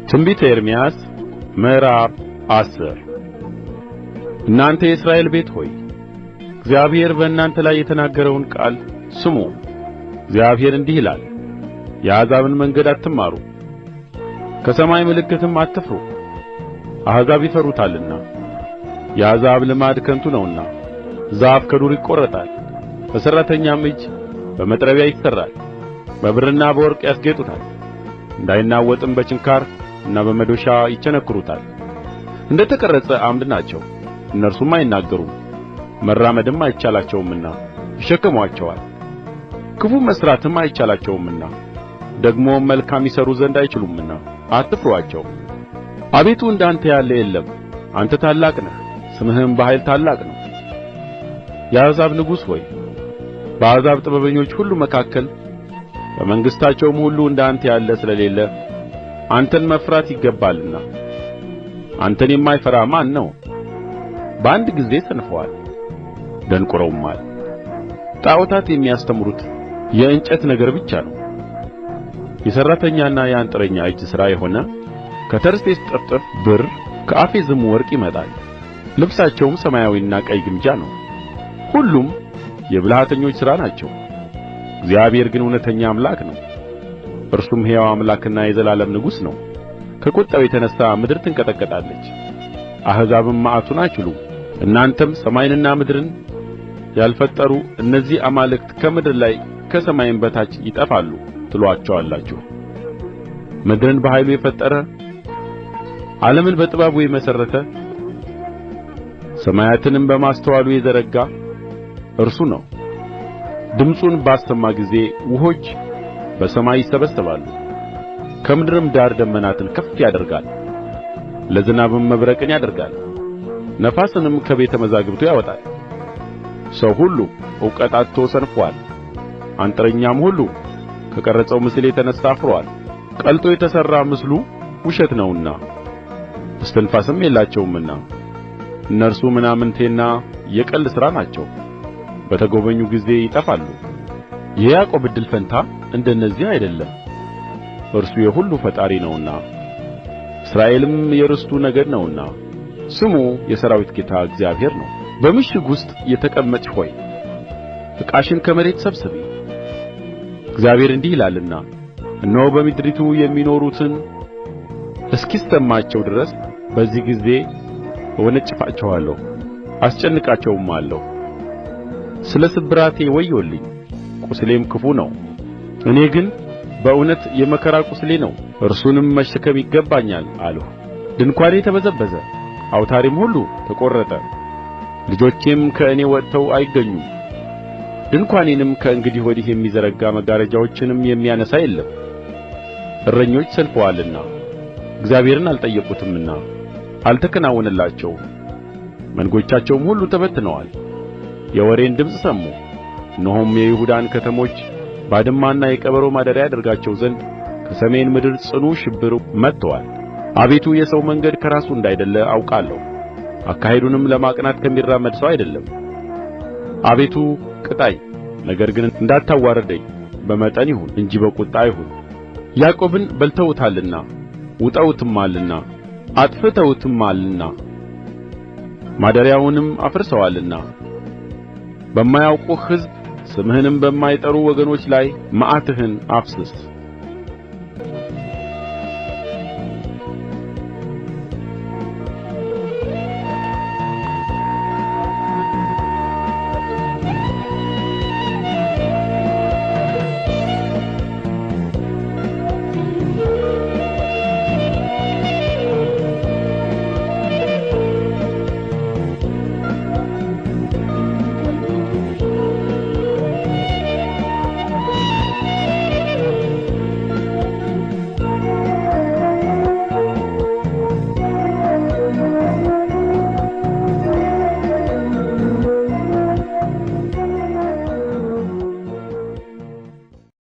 ትንቢተ ኤርምያስ ምዕራፍ 10 እናንተ የእስራኤል ቤት ሆይ እግዚአብሔር በእናንተ ላይ የተናገረውን ቃል ስሙ። እግዚአብሔር እንዲህ ይላል፣ የአሕዛብን መንገድ አትማሩ፣ ከሰማይ ምልክትም አትፍሩ። አሕዛብ ይፈሩታልና፣ የአሕዛብ ልማድ ከንቱ ነውና። ዛፍ ከዱር ይቈረጣል፣ በሠራተኛም እጅ በመጥረቢያ ይሠራል። በብርና በወርቅ ያስጌጡታል፣ እንዳይናወጥም በችንካርና በመዶሻ ይቸነክሩታል። እንደ ተቀረጸ ዓምድ ናቸው፣ እነርሱም አይናገሩም። መራመድም አይቻላቸውምና ይሸከሙአቸዋል። ክፉ መሥራትም አይቻላቸውምና ደግሞም መልካም ይሠሩ ዘንድ አይችሉምና አትፍሩአቸው። አቤቱ እንደ አንተ ያለ የለም። አንተ ታላቅ ነህ፣ ስምህም በኃይል ታላቅ ነው። የአሕዛብ ንጉሥ ሆይ በአሕዛብ ጥበበኞች ሁሉ መካከል በመንግሥታቸውም ሁሉ እንደ አንተ ያለ ስለሌለ አንተን መፍራት ይገባልና። አንተን የማይፈራ ማን ነው? በአንድ ጊዜ ሰንፈዋል፣ ደንቁረውማል። ጣዖታት የሚያስተምሩት የእንጨት ነገር ብቻ ነው። የሠራተኛና የአንጥረኛ እጅ ሥራ የሆነ ከተርሴስ ጥፍጥፍ ብር ከአፌዝም ወርቅ ይመጣል። ልብሳቸውም ሰማያዊና ቀይ ግምጃ ነው። ሁሉም የብልሃተኞች ሥራ ናቸው። እግዚአብሔር ግን እውነተኛ አምላክ ነው። እርሱም ሕያው አምላክና የዘላለም ንጉሥ ነው። ከቍጣው የተነሣ ምድር ትንቀጠቀጣለች፣ አሕዛብም መዓቱን አይችሉም። እናንተም ሰማይንና ምድርን ያልፈጠሩ እነዚህ አማልክት ከምድር ላይ ከሰማይም በታች ይጠፋሉ ትሉአቸዋላችሁ። ምድርን በኃይሉ የፈጠረ ዓለምን በጥበቡ የመሠረተ ሰማያትንም በማስተዋሉ የዘረጋ እርሱ ነው። ድምፁን ባሰማ ጊዜ ውኆች በሰማይ ይሰበሰባሉ። ከምድርም ዳር ደመናትን ከፍ ያደርጋል። ለዝናብም መብረቅን ያደርጋል። ነፋስንም ከቤተ መዛግብቱ ያወጣል። ሰው ሁሉ ዕውቀት አጥቶ ሰንፎአል። አንጥረኛም ሁሉ ከቀረጸው ምስል የተነሣ አፍሮአል። ቀልጦ የተሠራ ምስሉ ውሸት ነውና እስትንፋስም የላቸውምና እነርሱ ምናምንቴና የቀልድ ሥራ ናቸው። በተጐበኙ ጊዜ ይጠፋሉ። የያዕቆብ እድል ፈንታ እንደነዚህ አይደለም፣ እርሱ የሁሉ ፈጣሪ ነውና እስራኤልም የርስቱ ነገድ ነውና ስሙ የሠራዊት ጌታ እግዚአብሔር ነው። በምሽግ ውስጥ የተቀመጥሽ ሆይ ዕቃሽን ከመሬት ሰብስቢ። እግዚአብሔር እንዲህ ይላልና እነሆ በምድሪቱ የሚኖሩትን እስኪሰማቸው ድረስ በዚህ ጊዜ እወነጭፋቸዋለሁ፣ አስጨንቃቸውማለሁ። ስለ ስብራቴ ወዮልኝ፣ ቍስሌም ክፉ ነው። እኔ ግን በእውነት የመከራ ቍስሌ ነው፣ እርሱንም መሸከም ይገባኛል አልሁ። ድንኳኔ ተበዘበዘ፣ አውታሬም ሁሉ ተቈረጠ። ልጆቼም ከእኔ ወጥተው አይገኙም። ድንኳኔንም ከእንግዲህ ወዲህ የሚዘረጋ መጋረጃዎችንም የሚያነሣ የለም። እረኞች ሰንፈዋልና እግዚአብሔርን አልጠየቁትምና አልተከናወነላቸውም። መንጎቻቸውም ሁሉ ተበትነዋል። የወሬን ድምፅ ሰሙ። እነሆም የይሁዳን ከተሞች ባድማና የቀበሮ ማደሪያ ያደርጋቸው ዘንድ ከሰሜን ምድር ጽኑ ሽብር መጥቶአል። አቤቱ የሰው መንገድ ከራሱ እንዳይደለ አውቃለሁ፣ አካሄዱንም ለማቅናት ከሚራመድ ሰው አይደለም። አቤቱ ቅጣኝ፣ ነገር ግን እንዳታዋርደኝ በመጠን ይሁን እንጂ በቍጣ አይሁን። ያዕቆብን በልተውታልና ውጠውትማልና አጥፍተውትማልና ማደሪያውንም አፍርሰዋልና በማያውቁህ ሕዝብ ስምህንም በማይጠሩ ወገኖች ላይ መዓትህን አፍስስ።